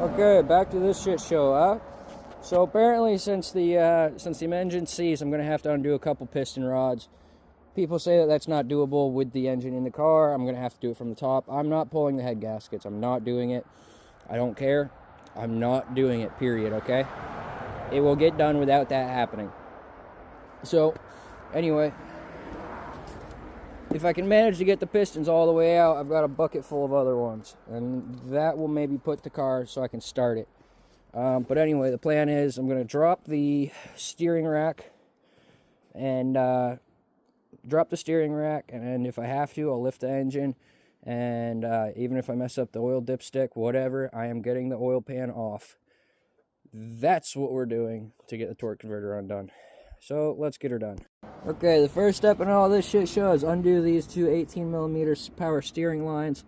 Okay, back to this shit show, huh? So apparently, since the engine seized, I'm gonna have to undo a couple piston rods. People say that that's not doable with the engine in the car. I'm gonna have to do it from the top. I'm not pulling the head gaskets. I'm not doing it. I don't care. I'm not doing it. Period. Okay. It will get done without that happening. So, anyway, if I can manage to get the pistons all the way out, I've got a bucket full of other ones, and that will maybe put the car so I can start it. But anyway, the plan is I'm going to drop the steering rack, and then if I have to, I'll lift the engine, and even if I mess up the oil dipstick, whatever, I am getting the oil pan off. That's what we're doing to get the torque converter undone. So let's get her done. Okay, the first step in all this shit show is undo these two 18mm power steering lines.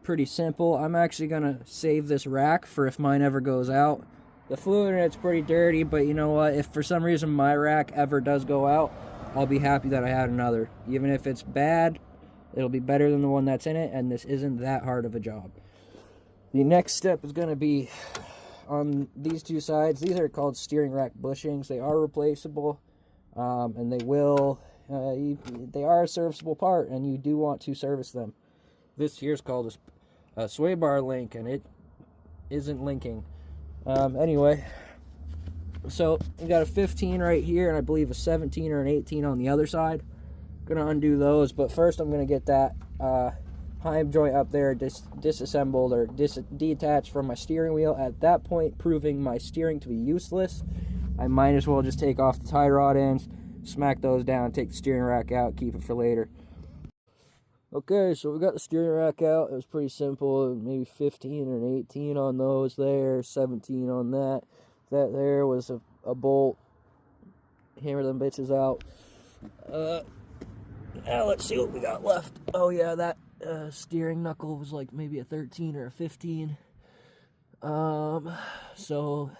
Pretty simple. I'm actually gonna save this rack for if mine ever goes out. The fluid in it's pretty dirty, but you know what? If for some reason my rack ever does go out, I'll be happy that I had another. Even if it's bad, it'll be better than the one that's in it, and this isn't that hard of a job. The next step is gonna be on these two sides. These are called steering rack bushings. They are replaceable, and they are a serviceable part, and you do want to service them. This here's called a sway bar link, and it isn't linking. Anyway, so we got a 15 right here, and I believe a 17 or an 18 on the other side. Gonna undo those, but first I'm gonna get that heim joint up there disassembled or detached from my steering wheel. At that point, proving my steering to be useless, I might as well just take off the tie rod ends, smack those down, take the steering rack out, keep it for later. Okay, so we got the steering rack out. It was pretty simple, maybe 15 or an 18 on those there, 17 on that. That there was a bolt. Hammer them bitches out. Now let's see what we got left. Oh yeah, that steering knuckle was like maybe a 13 or a 15. So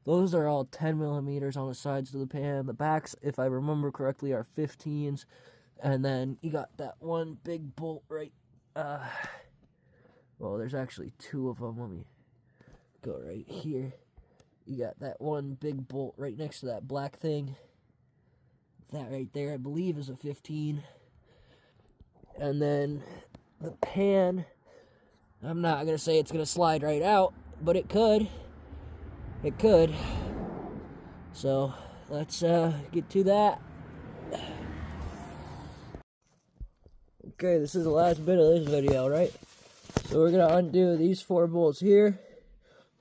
those are all 10mm on the sides of the pan. The backs, if I remember correctly, are 15s. And then you got that one big bolt right, well, there's actually two of them. Let me go right here. You got that one big bolt right next to that black thing. That right there, I believe, is a 15. And then the pan, I'm not going to say it's going to slide right out, but it could. It could. So, let's get to that. Okay, this is the last bit of this video, right? So we're going to undo these 4 bolts here.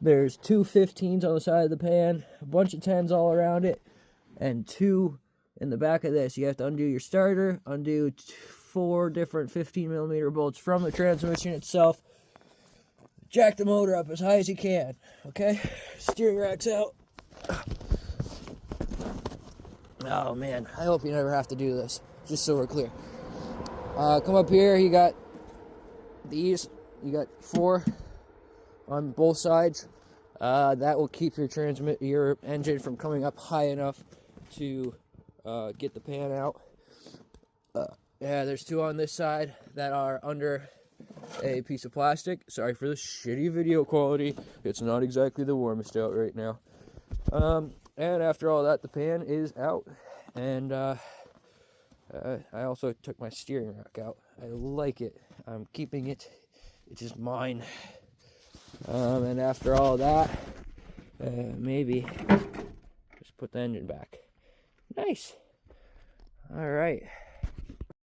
There's 2 15s on the side of the pan, a bunch of 10s all around it, and 2 in the back of this. You have to undo your starter, undo 4 different 15mm bolts from the transmission itself. Jack the motor up as high as you can, okay? Steering rack's out. Oh man, I hope you never have to do this, just so we're clear. Come up here, you got these, you got 4 on both sides. That will keep your engine from coming up high enough to get the pan out. Yeah, there's 2 on this side that are under a piece of plastic. Sorry for the shitty video quality. It's not exactly the warmest out right now. And after all that, the pan is out, and I also took my steering rack out. I like it. I'm keeping it. It is mine. And after all that, maybe just put the engine back. Nice. All right.